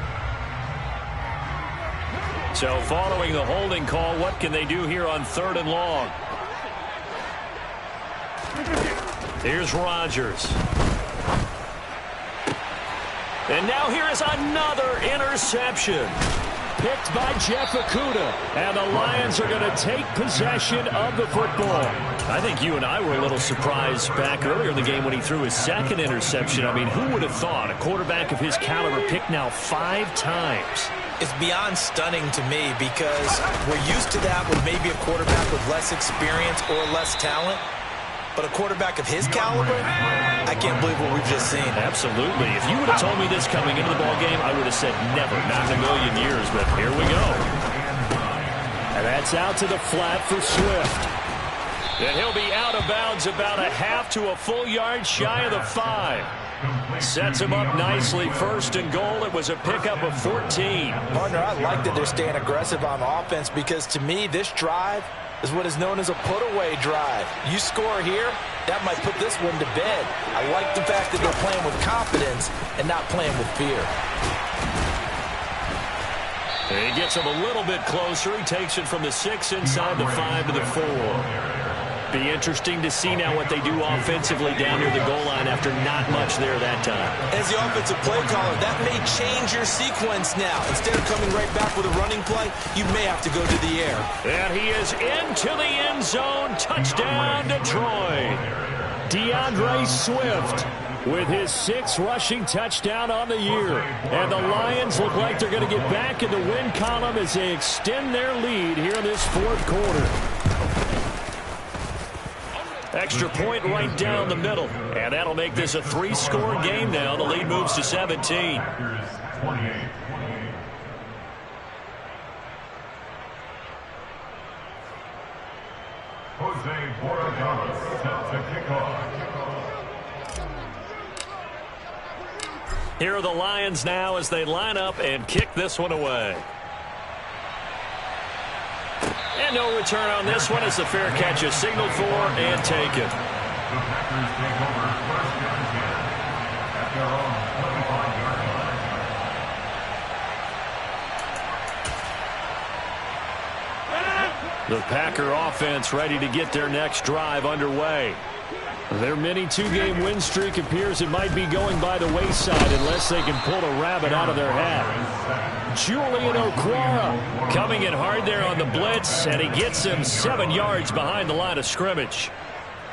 Speaker 1: So following the holding call, what can they do here on 3rd and long? Here's Rodgers. And now here is another interception. Picked by Jeff Okudah. And the Lions are going to take possession of the football. I think you and I were a little surprised back earlier in the game when he threw his 2nd interception. I mean, who would have thought a quarterback of his caliber picked now 5 times?
Speaker 3: It's beyond stunning to me because we're used to that with maybe a quarterback with less experience or less talent. But a quarterback of his caliber, I can't believe what we've just seen.
Speaker 1: Absolutely. If you would have told me this coming into the ballgame, I would have said never, not in a million years. But here we go. And that's out to the flat for Swift. And he'll be out of bounds about a half to a full yard shy of the 5. Sets him up nicely. 1st and goal. It was a pickup of 14.
Speaker 4: Partner, I like that they're staying aggressive on offense because to me, this drive is what is known as a put-away drive. You score here, that might put this one to bed. I like the fact that they're playing with confidence and not playing with fear.
Speaker 1: And he gets him a little bit closer. He takes it from the 6 inside the 5 to the 4. Be interesting to see now what they do offensively down near the goal line after not much there that time.
Speaker 3: As the offensive play caller, that may change your sequence now. Instead of coming right back with a running play, you may have to go to the air.
Speaker 1: And he is into the end zone. Touchdown, Detroit. DeAndre Swift with his 6th rushing touchdown on the year. And the Lions look like they're going to get back in the win column as they extend their lead here in this 4th quarter. Extra point right down the middle. And that'll make this a 3-score game now. The lead moves to 17.
Speaker 5: Jose Borregales set to kick off.
Speaker 1: Here are the Lions now as they line up and kick this one away. And no return on this one as the fair catch is signaled for and taken.
Speaker 5: The Packers take over 1st and 10 at their own 25-yard line.
Speaker 1: The Packer offense ready to get their next drive underway. Their mini 2-game win streak appears it might be going by the wayside unless they can pull a rabbit out of their hat. Julian Okwara coming in hard there on the blitz, and he gets him 7 yards behind the line of scrimmage.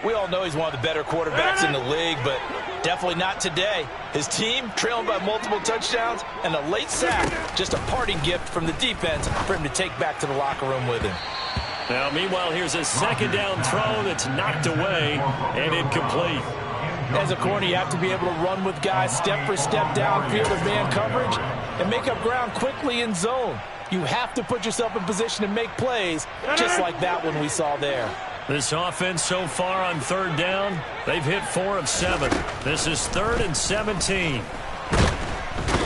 Speaker 4: We all know he's one of the better quarterbacks in the league, but definitely not today. His team trailing by multiple touchdowns, and a late sack, just a parting gift from the defense for him to take back to the locker room with him.
Speaker 1: Now, meanwhile, here's a 2nd down throw that's knocked away and incomplete.
Speaker 4: As a corner, you have to be able to run with guys step for step downfield of man coverage and make up ground quickly in zone. You have to put yourself in position to make plays, just like that one we saw there.
Speaker 1: This offense so far on 3rd down, they've hit 4 of 7. This is 3rd and 17.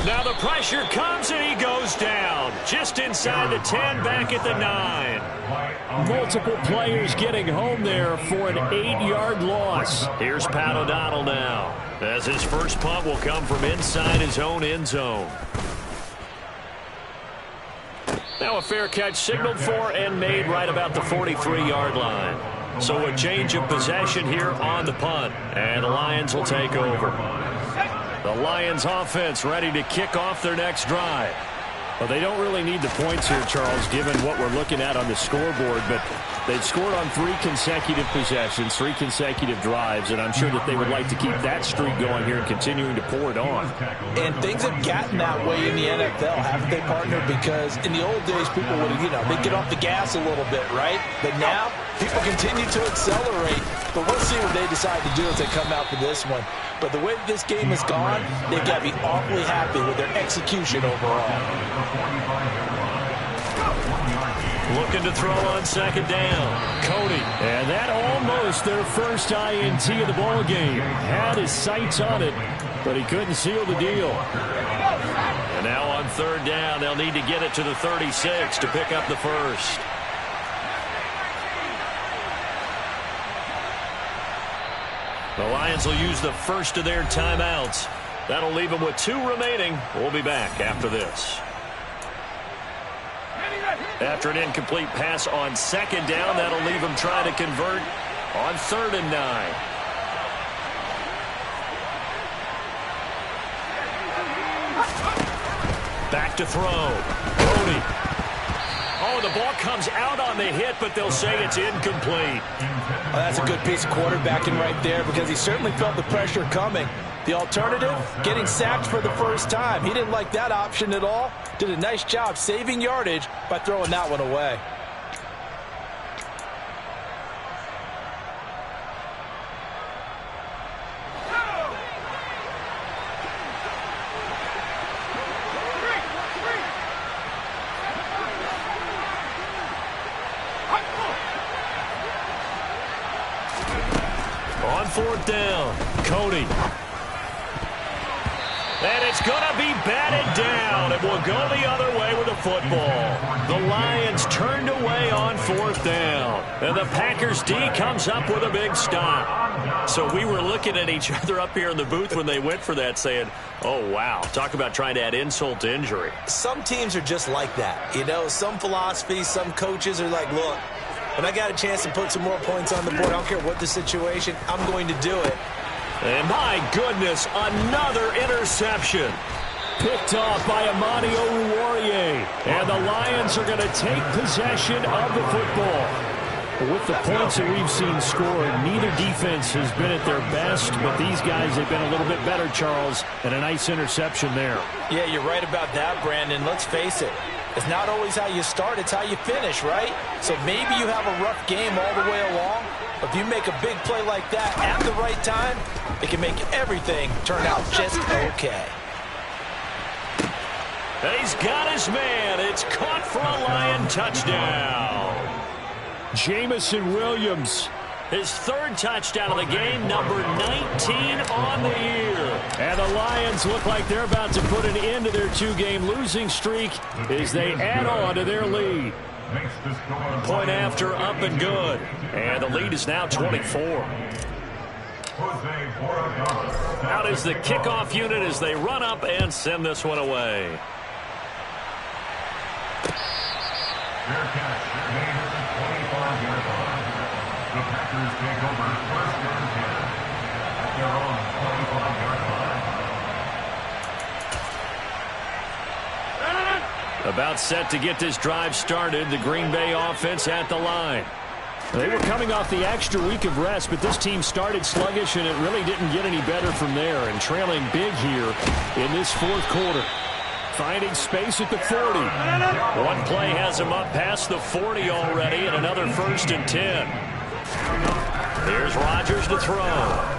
Speaker 1: Now the pressure comes and he goes down. Just inside the 10, back at the 9. Multiple players getting home there for an 8-yard loss. Here's Pat O'Donnell now, as his first punt will come from inside his own end zone. Now a fair catch signaled for and made right about the 43-yard line. So a change of possession here on the punt, and the Lions will take over. The Lions offense ready to kick off their next drive. Well, they don't really need the points here, Charles, given what we're looking at on the scoreboard, but they've scored on 3 consecutive possessions, 3 consecutive drives, and I'm sure that they would like to keep that streak going here and continuing to pour it on.
Speaker 4: And things have gotten that way in the NFL, haven't they, partner? Because in the old days, people would, they'd get off the gas a little bit, right? But now, people continue to accelerate, but we'll see what they decide to do as they come out for this one. But the way this game has gone, they've got to be awfully happy with their execution overall.
Speaker 1: Looking to throw on 2nd down. Cody. And that almost their first INT of the ball game. Had his sights on it, but he couldn't seal the deal. And now on 3rd down, they'll need to get it to the 36 to pick up the first. The Lions will use the first of their timeouts. That'll leave them with 2 remaining. We'll be back after this. After an incomplete pass on 2nd down, that'll leave them trying to convert on 3rd and 9. Back to throw. Cody. Oh, the ball comes out on the hit, but they'll say it's incomplete.
Speaker 4: Oh, that's a good piece of quarterbacking right there because he certainly felt the pressure coming. The alternative, getting sacked for the first time. He didn't like that option at all. Did a nice job saving yardage by throwing that one away.
Speaker 1: On 4th down, Cody. And it's going to be batted down. It will go the other way with the football. The Lions turned away on 4th down. And the Packers D comes up with a big stop. So we were looking at each other up here in the booth when they went for that saying, oh, wow, talk about trying to add insult to injury.
Speaker 3: Some teams are just like that. Some philosophies, some coaches are like, look, when I got a chance to put some more points on the board, I don't care what the situation, I'm going to do it.
Speaker 1: And my goodness, another interception. Picked off by Amani Oruwariye. And the Lions are going to take possession of the football. With the points that we've seen scored, neither defense has been at their best, but these guys have been a little bit better, Charles, and a nice interception there.
Speaker 4: Yeah, you're right about that, Brandon. Let's face it. It's not always how you start, it's how you finish, right? So maybe you have a rough game all the way along, but if you make a big play like that at the right time, it can make everything turn out just okay.
Speaker 1: He's got his man. It's caught for a Lion touchdown. Jamison Williams, his third touchdown of the game, number 19 on the year. And the Lions look like they're about to put an end to their two-game losing streak as they add on to their lead. Point after, up and good. And the lead is now 24. Out is the kickoff unit as they run up and send this one away.
Speaker 5: Fair catch made at the 25-yard line. The Packers take over first and 10 at their own 25-yard line.
Speaker 1: About set to get this drive started, the Green Bay offense at the line. They were coming off the extra week of rest, but this team started sluggish, and it really didn't get any better from there, and trailing big here in this fourth quarter. Finding space at the 40. One play has him up past the 40 already, and another 1st and 10. Here's Rodgers to throw.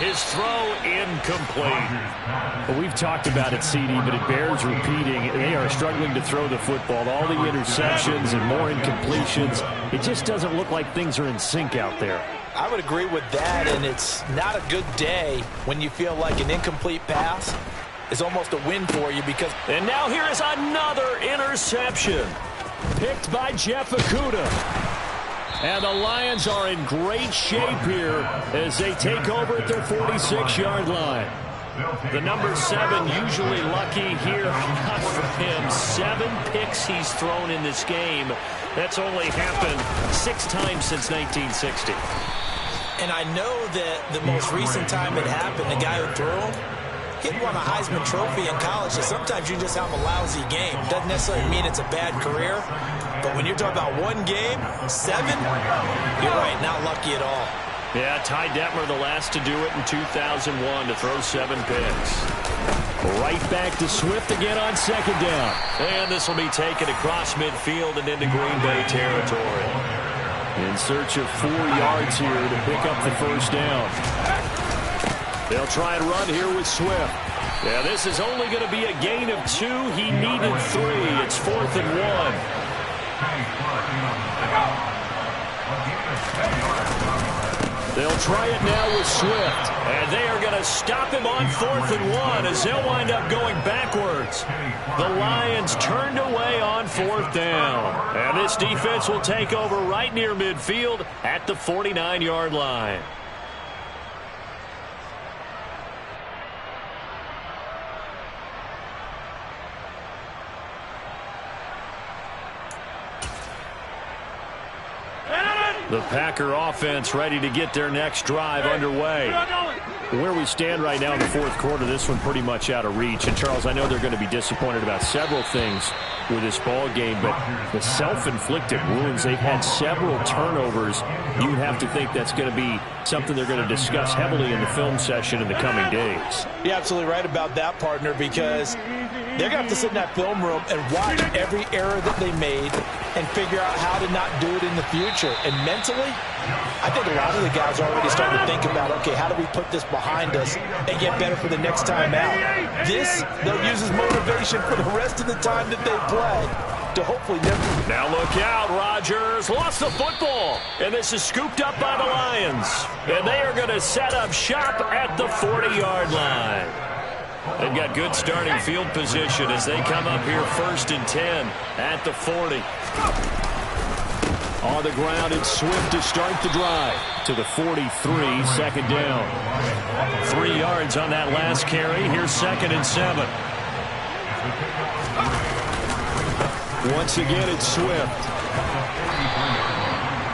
Speaker 1: His throw incomplete. Well, we've talked about it, CD, but it bears repeating. They are struggling to throw the football. All the interceptions and more incompletions. It just doesn't look like things are in sync out there.
Speaker 4: I would agree with that, and it's not a good day when you feel like an incomplete pass is almost a win for you because...
Speaker 1: And now here is another interception. Picked by Jeff Okudah. And the Lions are in great shape here as they take over at their 46-yard line. The number 7 usually lucky here. Not for him. 7 picks he's thrown in this game. That's only happened 6 times since 1960.
Speaker 3: And I know that the most recent time it happened, the guy who threw him, he won a Heisman Trophy in college, so sometimes you just have a lousy game. Doesn't necessarily mean it's a bad career, but when you're talking about one game, 7, you're right, not lucky at all.
Speaker 1: Yeah, Ty Detmer the last to do it in 2001 to throw 7 picks. Right back to Swift again on 2nd down. And this will be taken across midfield and into Green Bay territory. In search of 4 yards here to pick up the 1st down. They'll try and run here with Swift. Yeah, this is only going to be a gain of 2. He needed 3. It's 4th and 1. They'll try it now with Swift. And they are going to stop him on 4th and 1 as they'll wind up going backwards. The Lions turned away on 4th down. And this defense will take over right near midfield at the 49-yard line. The Packer offense ready to get their next drive underway. Where we stand right now in the 4th quarter, this one pretty much out of reach. And, Charles, I know they're going to be disappointed about several things with this ball game, but the self-inflicted wounds, they've had several turnovers. You would have to think that's going to be something they're going to discuss heavily in the film session in the coming days.
Speaker 4: You're absolutely right about that, partner, because they're going to have to sit in that film room and watch every error that they made and figure out how to not do it in the future. And mentally, I think a lot of the guys are already starting to think about, okay, how do we put this behind us and get better for the next time out? This, they'll use as motivation for the rest of the time that they play to hopefully never...
Speaker 1: Now look out, Rodgers lost the football, and this is scooped up by the Lions. And they are going to set up shop at the 40-yard line. They've got good starting field position as they come up here 1st and 10 at the 40. On the ground, it's Swift to start the drive to the 43, 2nd down. 3 yards on that last carry. Here's 2nd and 7. Once again, it's Swift.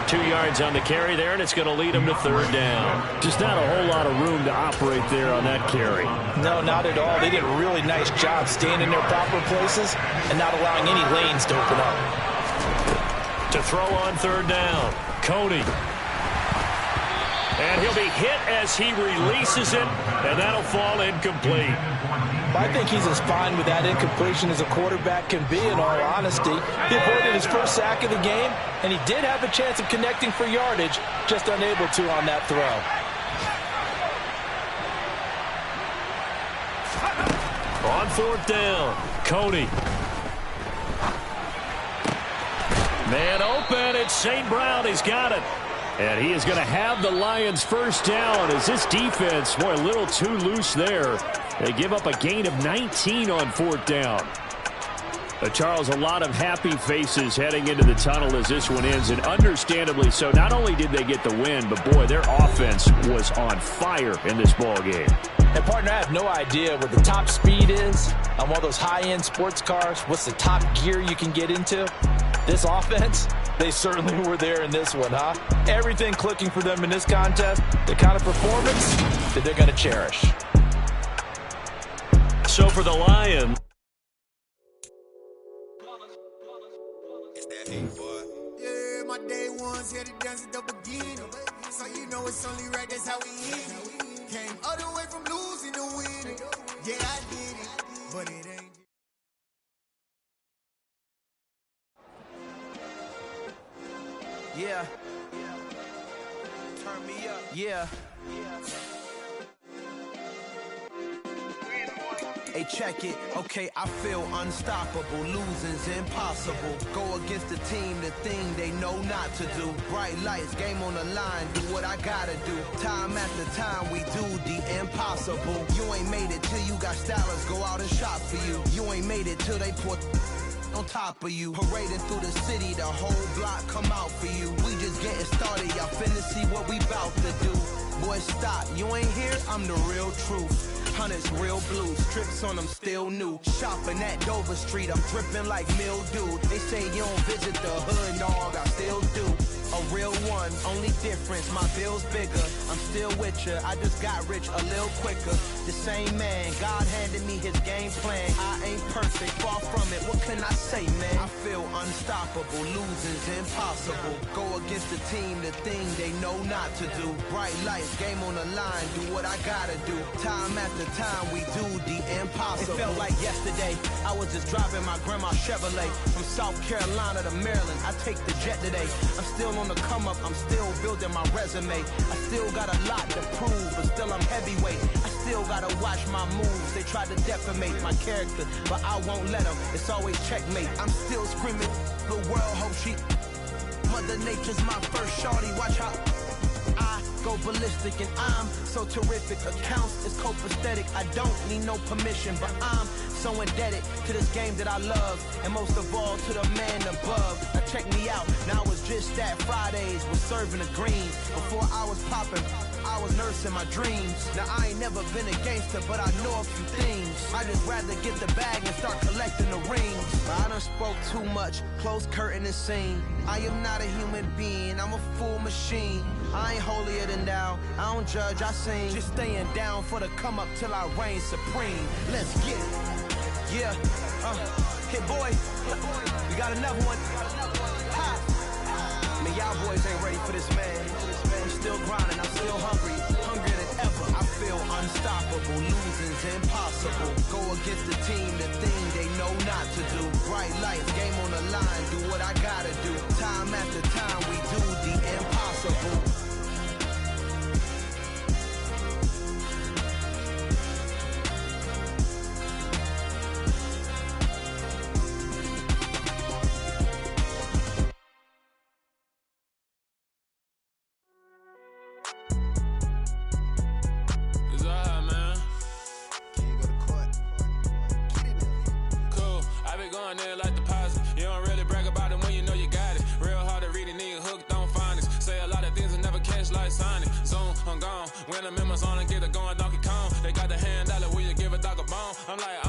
Speaker 1: 2 yards on the carry there, and it's going to lead him to third down. Just not a whole lot of room to operate there on that carry.
Speaker 4: No, not at all. They did a really nice job staying in their proper places and not allowing any lanes to open up.
Speaker 1: To throw on third down, Cody. And he'll be hit as he releases it, and that'll fall incomplete.
Speaker 4: I think he's as fine with that incompletion as a quarterback can be, in all honesty. He avoided his first sack of the game, and he did have a chance of connecting for yardage, just unable to on that throw.
Speaker 1: On fourth down, Cody. Man open, it's St. Brown. He's got it. And he is going to have the Lions first down as this defense, boy, a little too loose there. They give up a gain of 19 on fourth down. Charles, a lot of happy faces heading into the tunnel as this one ends, and understandably so. Not only did they get the win, but, boy, their offense was on fire in this ball game.
Speaker 4: And, partner, I have no idea what the top speed is on one of those high-end sports cars. What's the top gear you can get into? This offense, they certainly were there in this one, huh? Everything clicking for them in this contest, the kind of performance that they're going to cherish.
Speaker 1: So for the Lions.
Speaker 6: It's that hate, boy. Yeah, my day ones here to dance at the beginning. So you know it's only right, that's how we hit it. Came all the way from losing to winning. Yeah, I did it, but it ain't.
Speaker 7: Yeah. Turn me up. Yeah. Hey, check it. Okay, I feel unstoppable. Losing's impossible. Go against the team, the thing they know not to do. Bright lights, game on the line. Do what I gotta do. Time after time, we do the impossible. You ain't made it till you got stylers go out and shop for you. You ain't made it till they put on top of you. Parading through the city, the whole block come out for you. We just getting started, y'all finna see what we bout to do. Boy, stop, you ain't here, I'm the real truth. Hunters, real blue, strips on them still new. Shopping at Dover Street, I'm dripping like mildew. They say you don't visit the hood, dog, I still do. A real one, only difference, my bill's bigger. I'm still with ya, I just got rich a little quicker. The same man, God handed me his game plan. I ain't perfect, far from it, what can I say, man? I feel unstoppable, losing's impossible. Go against the team, the thing they know not to do. Bright lights, game on the line, do what I gotta do. Time after time, we do the impossible. It felt like yesterday, I was just driving my grandma's Chevrolet. From South Carolina to Maryland, I take the jet today. I'm still on the come up, I'm still building my resume. I still got a lot to prove, but still I'm heavyweight. I still gotta watch my moves. They tried to defamate my character, but I won't let them. It's always checkmate. I'm still screaming, the world hope she. Mother Nature's my first shorty, watch how I go ballistic, and I'm so terrific. Accounts is copacetic, I don't need no permission, but I'm so indebted to this game that I love, and most of all to the man above. Now check me out, now it's just that Fridays was serving the greens. Before I was popping, I was nursing my dreams. Now I ain't never been a gangster, but I know a few things. I just rather get the bag and start collecting the rings. I done spoke too much, close curtain and scene. I am not a human being, I'm a full machine. I ain't holier than thou, I don't judge, I sing. Just staying down for the come up till I reign supreme. Let's get it. Yeah, hey boy, we got another one. Ha. Man, y'all boys ain't ready for this, man. I'm still grinding, I'm still hungry, hungrier than ever. I feel unstoppable, losing's impossible. Go against the team, the thing they know not to do. Bright lights, game on the line, do what I gotta do. Time after time, we do the impossible.
Speaker 8: When the members on and get it going Donkey Kong, they got the hand dollar, will you give a dog a bone? I'm like,